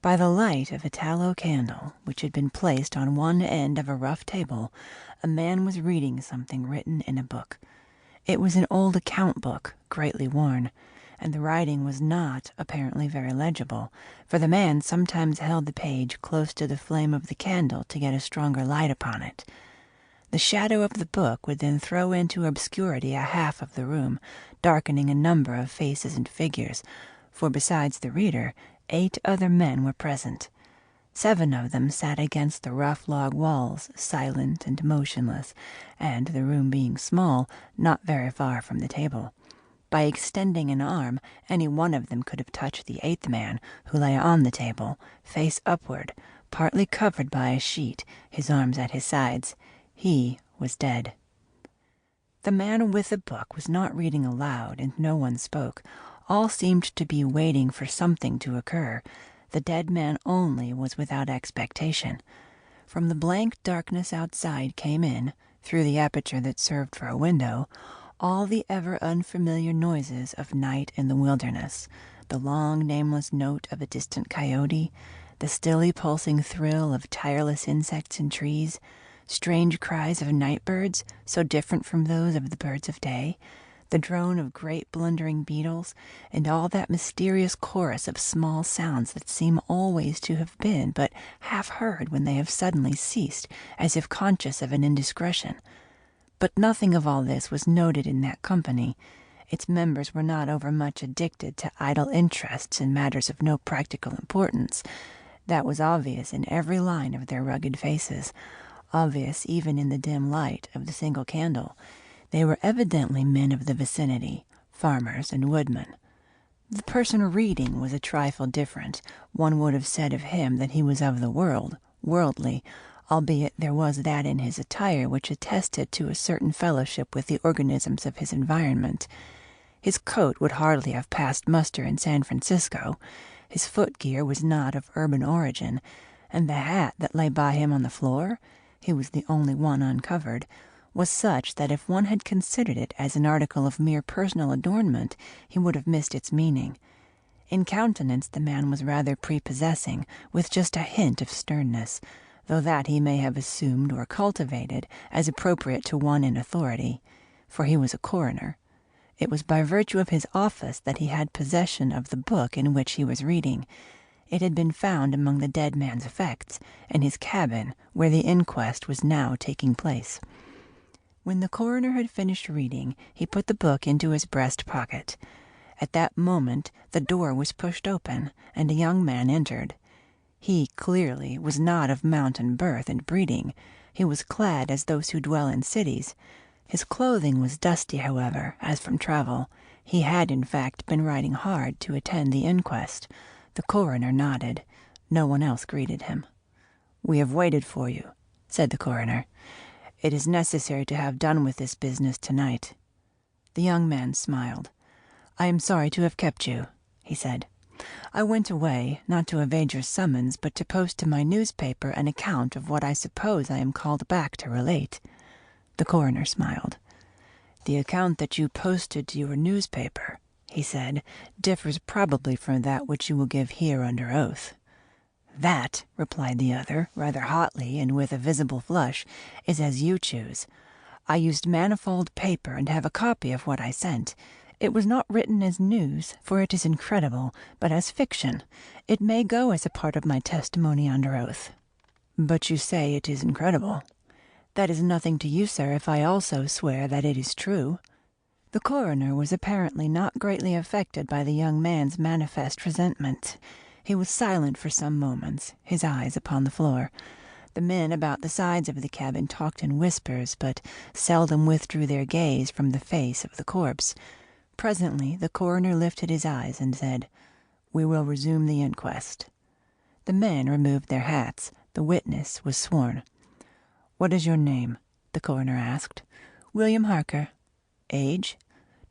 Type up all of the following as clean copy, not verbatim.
By the light of a tallow candle, which had been placed on one end of a rough table, a man was reading something written in a book. It was an old account book, greatly worn, and the writing was not apparently very legible, for the man sometimes held the page close to the flame of the candle to get a stronger light upon it. The shadow of the book would then throw into obscurity a half of the room, darkening a number of faces and figures, for besides the reader, 8 other men were present. 7 of them sat against the rough log walls, silent and motionless, and, the room being small, not very far from the table. By extending an arm, any one of them could have touched the 8th man, who lay on the table, face upward, partly covered by a sheet, his arms at his sides. He was dead. The man with the book was not reading aloud, and no one spoke. All seemed to be waiting for something to occur. The dead man only was without expectation. From the blank darkness outside came in, through the aperture that served for a window, all the ever unfamiliar noises of night in the wilderness, the long nameless note of a distant coyote, the stilly pulsing thrill of tireless insects in trees, strange cries of night birds, so different from those of the birds of day, the drone of great blundering beetles, and all that mysterious chorus of small sounds that seem always to have been but half heard when they have suddenly ceased, as if conscious of an indiscretion. But nothing of all this was noted in that company. Its members were not overmuch addicted to idle interests in matters of no practical importance. That was obvious in every line of their rugged faces, obvious even in the dim light of the single candle. They were evidently men of the vicinity, farmers and woodmen. The person reading was a trifle different. One would have said of him that he was of the world, worldly, albeit there was that in his attire which attested to a certain fellowship with the organisms of his environment. His coat would hardly have passed muster in San Francisco. His footgear was not of urban origin, and the hat that lay by him on the floor, he was the only one uncovered, was such that if one had considered it as an article of mere personal adornment, he would have missed its meaning. In countenance the man was rather prepossessing, with just a hint of sternness, though that he may have assumed or cultivated as appropriate to one in authority, for he was a coroner. It was by virtue of his office that he had possession of the book in which he was reading. It had been found among the dead man's effects, in his cabin, where the inquest was now taking place. When the coroner had finished reading, he put the book into his breast pocket. At that moment the door was pushed open, and a young man entered. He, clearly, was not of mountain birth and breeding. He was clad as those who dwell in cities. His clothing was dusty, however, as from travel. He had, in fact, been riding hard to attend the inquest. The coroner nodded. No one else greeted him. "We have waited for you," said the coroner. "It is necessary to have done with this business tonight." The young man smiled. "I am sorry to have kept you," he said. "I went away, not to evade your summons, but to post to my newspaper an account of what I suppose I am called back to relate." The coroner smiled. "The account that you posted to your newspaper," he said, "differs probably from that which you will give here under oath." "That," replied the other, rather hotly and with a visible flush, "is as you choose. I used manifold paper and have a copy of what I sent. It was not written as news, for it is incredible, but as fiction. It may go as a part of my testimony under oath." "But you say it is incredible." "That is nothing to you, sir, if I also swear that it is true." The coroner was apparently not greatly affected by the young man's manifest resentment. He was silent for some moments, his eyes upon the floor. The men about the sides of the cabin talked in whispers, but seldom withdrew their gaze from the face of the corpse. Presently the coroner lifted his eyes and said, "We will resume the inquest." The men removed their hats. The witness was sworn. "What is your name?" the coroner asked. "William Harker." "Age?"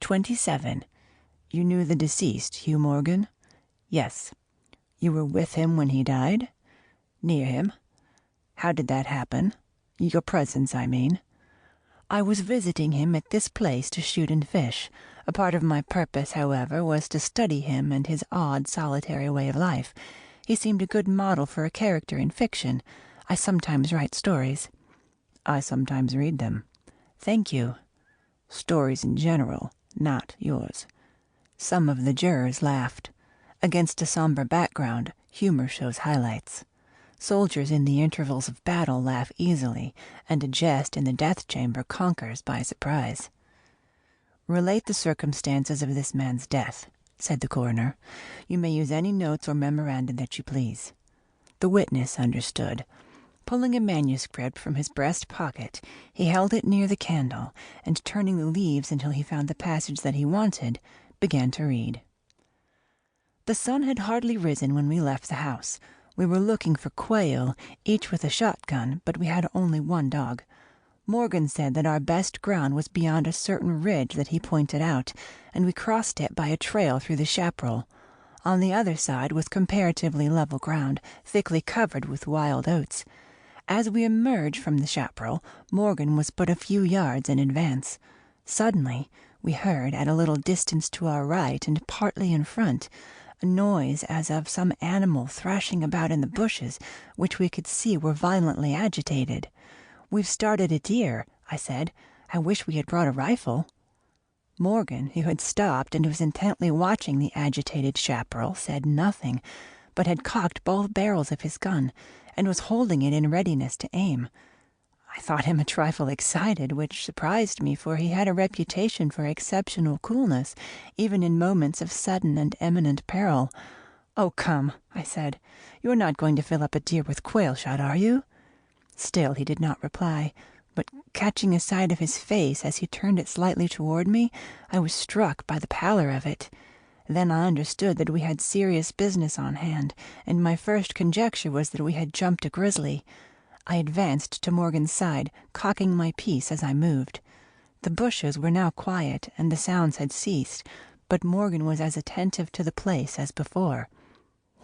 27. "You knew the deceased, Hugh Morgan?" "Yes." "You were with him when he died?" "Near him." "How did that happen? Your presence, I mean." "I was visiting him at this place to shoot and fish. A part of my purpose, however, was to study him and his odd, solitary way of life. He seemed a good model for a character in fiction. I sometimes write stories." "I sometimes read them." "Thank you." "Stories in general, not yours." Some of the jurors laughed. Against a somber background, humor shows highlights. Soldiers in the intervals of battle laugh easily, and a jest in the death chamber conquers by surprise. "Relate the circumstances of this man's death," said the coroner. "You may use any notes or memoranda that you please." The witness understood. Pulling a manuscript from his breast pocket, he held it near the candle, and turning the leaves until he found the passage that he wanted, began to read. "The sun had hardly risen when we left the house. We were looking for quail, each with a shotgun, but we had only one dog. Morgan said that our best ground was beyond a certain ridge that he pointed out, and we crossed it by a trail through the chaparral. On the other side was comparatively level ground, thickly covered with wild oats. As we emerged from the chaparral, Morgan was but a few yards in advance. Suddenly, we heard, at a little distance to our right and partly in front, a noise as of some animal thrashing about in the bushes, which we could see were violently agitated. 'We've started a deer,' I said. 'I wish we had brought a rifle.' Morgan, who had stopped and was intently watching the agitated chaparral, said nothing, but had cocked both barrels of his gun, and was holding it in readiness to aim. I thought him a trifle excited, which surprised me, for he had a reputation for exceptional coolness, even in moments of sudden and imminent peril. 'Oh, come,' I said, 'you're not going to fill up a deer with quail shot, are you?' Still he did not reply, but catching a sight of his face as he turned it slightly toward me, I was struck by the pallor of it. Then I understood that we had serious business on hand, and my first conjecture was that we had jumped a grizzly. I advanced to Morgan's side, cocking my piece as I moved. The bushes were now quiet, and the sounds had ceased, but Morgan was as attentive to the place as before.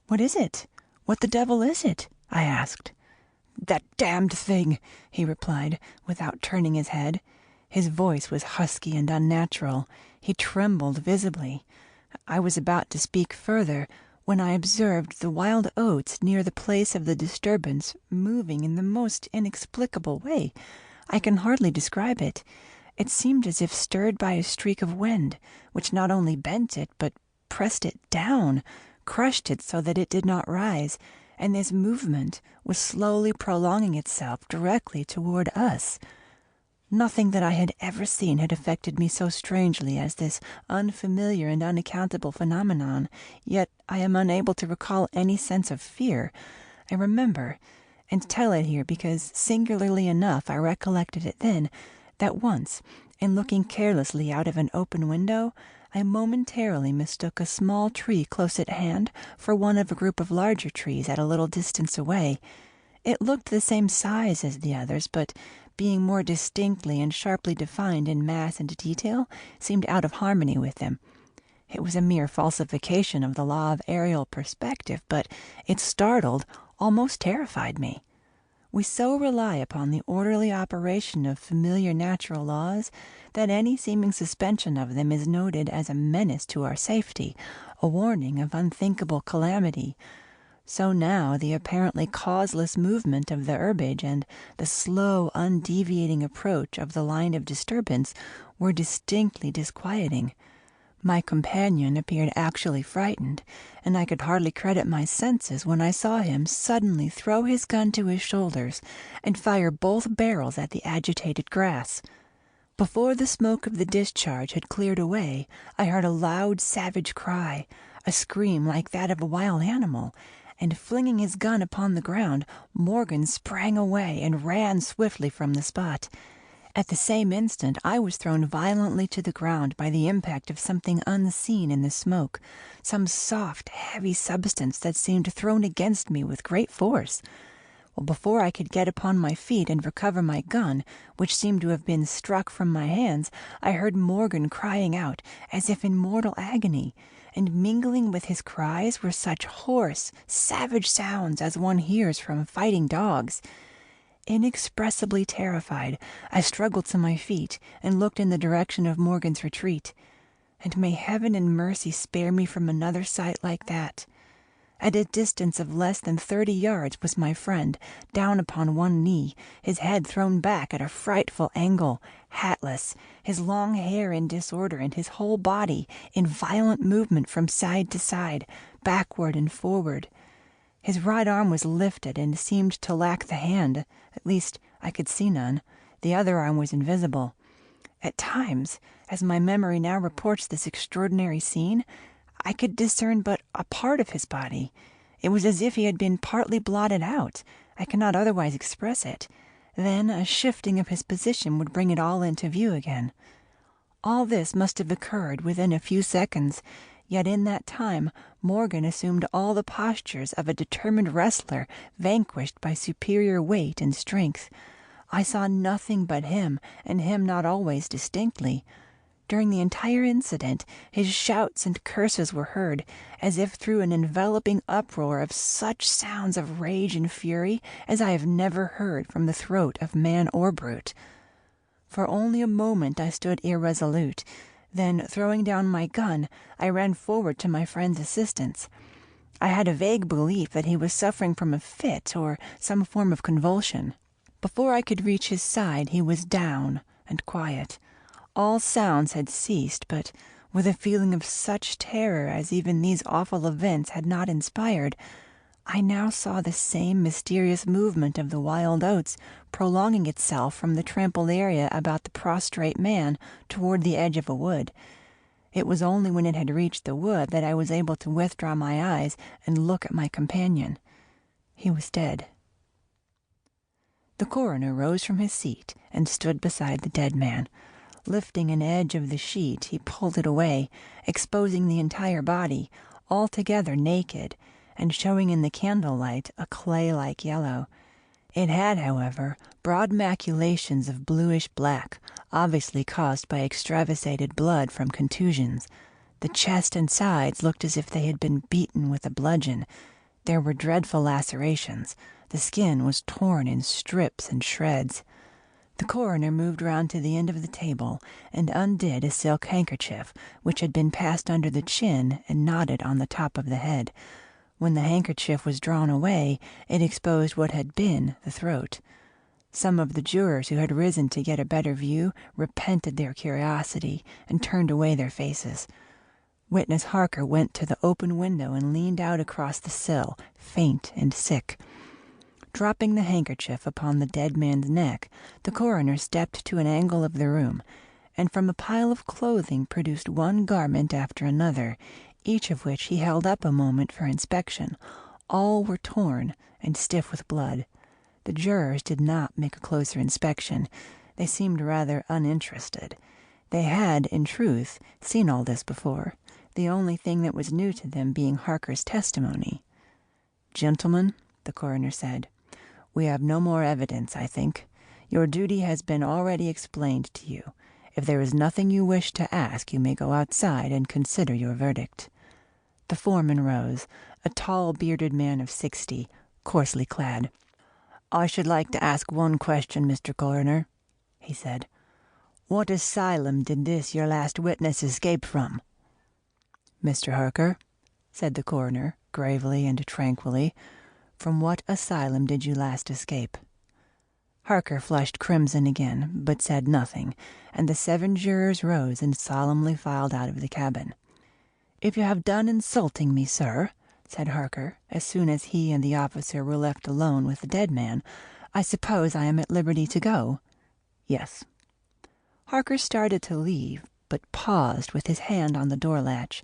'What is it? What the devil is it?' I asked. 'That damned thing!' he replied, without turning his head. His voice was husky and unnatural. He trembled visibly. I was about to speak further, when I observed the wild oats near the place of the disturbance moving in the most inexplicable way. I can hardly describe it. It seemed as if stirred by a streak of wind, which not only bent it, but pressed it down, crushed it so that it did not rise, and this movement was slowly prolonging itself directly toward us. Nothing that I had ever seen had affected me so strangely as this unfamiliar and unaccountable phenomenon, yet I am unable to recall any sense of fear. I remember, and tell it here because, singularly enough, I recollected it then, that once, in looking carelessly out of an open window, I momentarily mistook a small tree close at hand for one of a group of larger trees at a little distance away. It looked the same size as the others, but, being more distinctly and sharply defined in mass and detail, seemed out of harmony with them. It was a mere falsification of the law of aerial perspective, but it startled, almost terrified me. We so rely upon the orderly operation of familiar natural laws that any seeming suspension of them is noted as a menace to our safety, a warning of unthinkable calamity. So now the apparently causeless movement of the herbage and the slow, undeviating approach of the line of disturbance were distinctly disquieting. My companion appeared actually frightened, and I could hardly credit my senses when I saw him suddenly throw his gun to his shoulders and fire both barrels at the agitated grass. Before the smoke of the discharge had cleared away, I heard a loud, savage cry, a scream like that of a wild animal, and flinging his gun upon the ground, Morgan sprang away and ran swiftly from the spot. At the same instant I was thrown violently to the ground by the impact of something unseen in the smoke, some soft, heavy substance that seemed thrown against me with great force. Before I could get upon my feet and recover my gun, which seemed to have been struck from my hands, I heard Morgan crying out, as if in mortal agony, and mingling with his cries were such hoarse, savage sounds as one hears from fighting dogs. Inexpressibly terrified, I struggled to my feet and looked in the direction of Morgan's retreat. And may Heaven in mercy spare me from another sight like that. At a distance of less than 30 yards was my friend, down upon one knee, his head thrown back at a frightful angle, hatless, his long hair in disorder, and his whole body in violent movement from side to side, backward and forward. His right arm was lifted and seemed to lack the hand. At least, I could see none. The other arm was invisible. At times, as my memory now reports this extraordinary scene, I could discern but a part of his body. It was as if he had been partly blotted out. I cannot otherwise express it. Then a shifting of his position would bring it all into view again. All this must have occurred within a few seconds, yet in that time Morgan assumed all the postures of a determined wrestler vanquished by superior weight and strength. I saw nothing but him, and him not always distinctly. During the entire incident, his shouts and curses were heard, as if through an enveloping uproar of such sounds of rage and fury as I have never heard from the throat of man or brute. For only a moment I stood irresolute. Then, throwing down my gun, I ran forward to my friend's assistance. I had a vague belief that he was suffering from a fit or some form of convulsion. Before I could reach his side, he was down and quiet. All sounds had ceased, but with a feeling of such terror as even these awful events had not inspired, I now saw the same mysterious movement of the wild oats prolonging itself from the trampled area about the prostrate man toward the edge of a wood. It was only when it had reached the wood that I was able to withdraw my eyes and look at my companion. He was dead. The coroner rose from his seat and stood beside the dead man. Lifting an edge of the sheet, he pulled it away, exposing the entire body, altogether naked, and showing in the candlelight a clay-like yellow. It had, however, broad maculations of bluish-black, obviously caused by extravasated blood from contusions. The chest and sides looked as if they had been beaten with a bludgeon. There were dreadful lacerations. The skin was torn in strips and shreds. The coroner moved round to the end of the table and undid a silk handkerchief which had been passed under the chin and knotted on the top of the head. When the handkerchief was drawn away, it exposed what had been the throat. Some of the jurors who had risen to get a better view repented their curiosity and turned away their faces. Witness Harker went to the open window and leaned out across the sill, faint and sick. Dropping the handkerchief upon the dead man's neck, the coroner stepped to an angle of the room, and from a pile of clothing produced one garment after another, each of which he held up a moment for inspection. All were torn and stiff with blood. The jurors did not make a closer inspection. They seemed rather uninterested. They had, in truth, seen all this before, the only thing that was new to them being Harker's testimony. "Gentlemen," the coroner said, "we have no more evidence, I think. Your duty has been already explained to you. If there is nothing you wish to ask, you may go outside and consider your verdict." The foreman rose, a tall, bearded man of 60, coarsely clad. "I should like to ask one question, Mr. Coroner," he said. "What asylum did this your last witness escape from?" "Mr. Harker," said the coroner, gravely and tranquilly, "from what asylum did you last escape?" Harker flushed crimson again, but said nothing, and the 7 jurors rose and solemnly filed out of the cabin. "If you have done insulting me, sir," said Harker, as soon as he and the officer were left alone with the dead man, "I suppose I am at liberty to go?" "Yes." Harker started to leave, but paused with his hand on the door latch.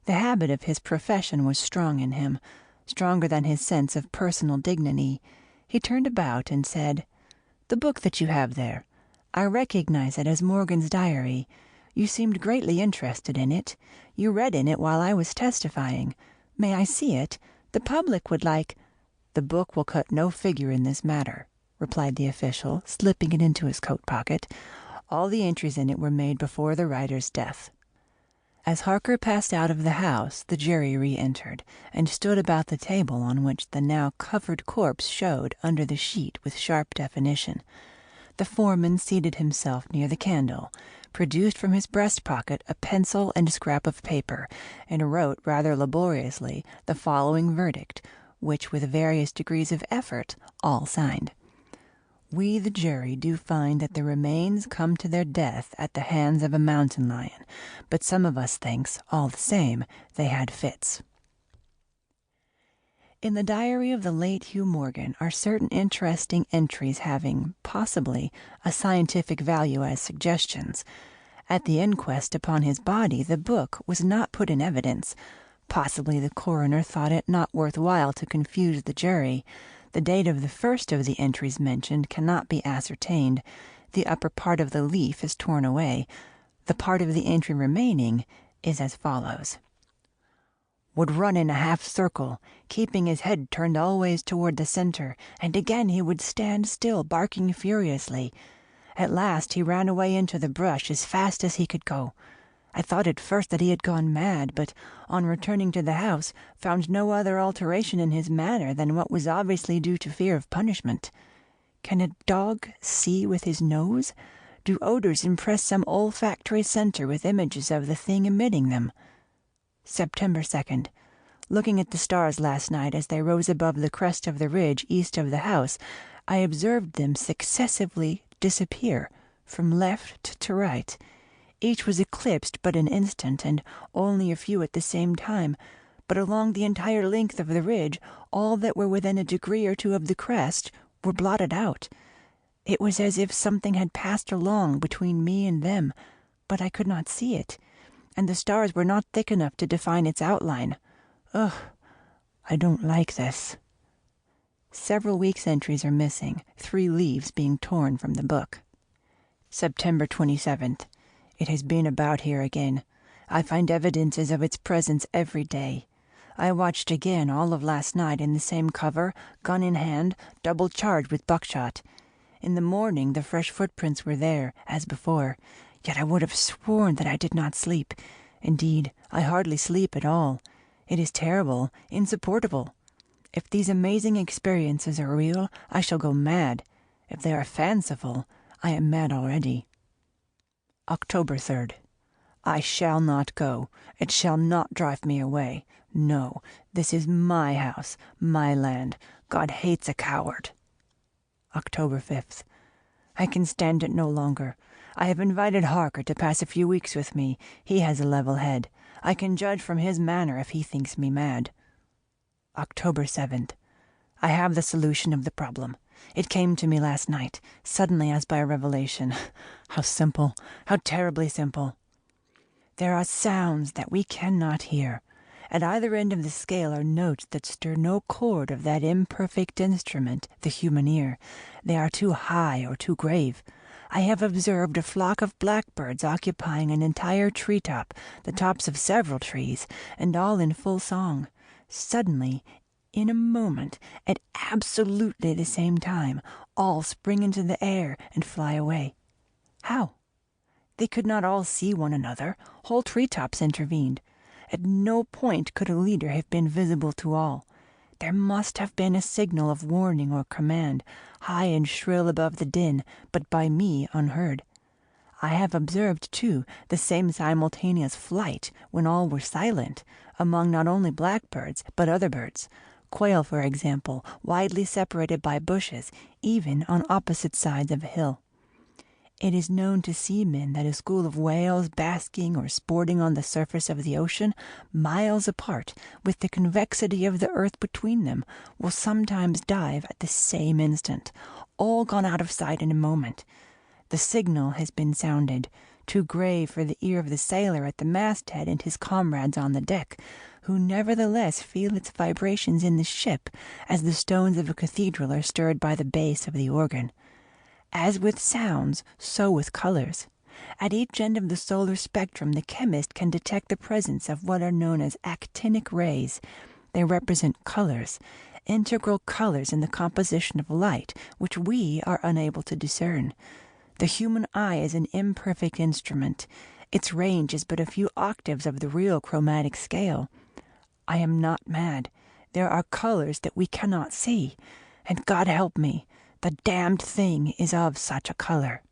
The habit of his profession was strong in him, stronger than his sense of personal dignity. He turned about and said, "The book that you have there, I recognize it as Morgan's diary. You seemed greatly interested in it. You read in it while I was testifying. May I see it? The public would like—" "The book will cut no figure in this matter," replied the official, slipping it into his coat pocket. "All the entries in it were made before the writer's death." As Harker passed out of the house, the jury re-entered, and stood about the table on which the now covered corpse showed under the sheet with sharp definition. The foreman seated himself near the candle, produced from his breast pocket a pencil and scrap of paper, and wrote rather laboriously the following verdict, which with various degrees of effort all signed. We, the jury, do find that the remains come to their death at the hands of a mountain lion, but some of us thinks, all the same, they had fits. In the diary of the late Hugh Morgan are certain interesting entries having, possibly, a scientific value as suggestions. At the inquest upon his body, the book was not put in evidence. Possibly the coroner thought it not worth while to confuse the jury. The date of the first of the entries mentioned cannot be ascertained. The upper part of the leaf is torn away. The part of the entry remaining is as follows. Would run in a half circle, keeping his head turned always toward the center, and again he would stand still, barking furiously. At last he ran away into the brush as fast as he could go. I thought at first that he had gone mad, but on returning to the house found no other alteration in his manner than what was obviously due to fear of punishment. Can a dog see with his nose? Do odors impress some olfactory center with images of the thing emitting them? September 2nd. Looking at the stars last night as they rose above the crest of the ridge east of the house, I observed them successively disappear from left to right. Each was eclipsed but an instant, and only a few at the same time, but along the entire length of the ridge, all that were within a degree or two of the crest were blotted out. It was as if something had passed along between me and them, but I could not see it, and the stars were not thick enough to define its outline. Ugh, I don't like this. Several weeks' entries are missing, 3 leaves being torn from the book. September 27th. It has been about here again. I find evidences of its presence every day. I watched again all of last night in the same cover, gun in hand, double charged with buckshot. In the morning the fresh footprints were there, as before, yet I would have sworn that I did not sleep. Indeed, I hardly sleep at all. It is terrible, insupportable. If these amazing experiences are real, I shall go mad. If they are fanciful, I am mad already. October 3rd. I shall not go. It shall not drive me away. No, this is my house, my land. God hates a coward. October 5th. I can stand it no longer. I have invited Harker to pass a few weeks with me. He has a level head. I can judge from his manner if he thinks me mad. October 7th. I have the solution of the problem. It came to me last night, suddenly as by revelation. How simple, how terribly simple. There are sounds that we cannot hear. At either end of the scale are notes that stir no chord of that imperfect instrument, the human ear. They are too high or too grave. I have observed a flock of blackbirds occupying an entire treetop, the tops of several trees, and all in full song. Suddenly, in a moment, at absolutely the same time, all spring into the air and fly away. How? They could not all see one another. Whole treetops intervened. At no point could a leader have been visible to all. There must have been a signal of warning or command, high and shrill above the din, but by me unheard. I have observed, too, the same simultaneous flight, when all were silent, among not only blackbirds, but other birds. Quail, for example, widely separated by bushes, even on opposite sides of a hill. It is known to seamen that a school of whales basking or sporting on the surface of the ocean, miles apart, with the convexity of the earth between them, will sometimes dive at the same instant, all gone out of sight in a moment. The signal has been sounded, too grave for the ear of the sailor at the masthead and his comrades on the deck, who nevertheless feel its vibrations in the ship, as the stones of a cathedral are stirred by the bass of the organ. As with sounds, so with colors. At each end of the solar spectrum, the chemist can detect the presence of what are known as actinic rays. They represent colors, integral colors in the composition of light, which we are unable to discern. The human eye is an imperfect instrument. Its range is but a few octaves of the real chromatic scale. I am not mad. There are colors that we cannot see, and God help me, the damned thing is of such a color.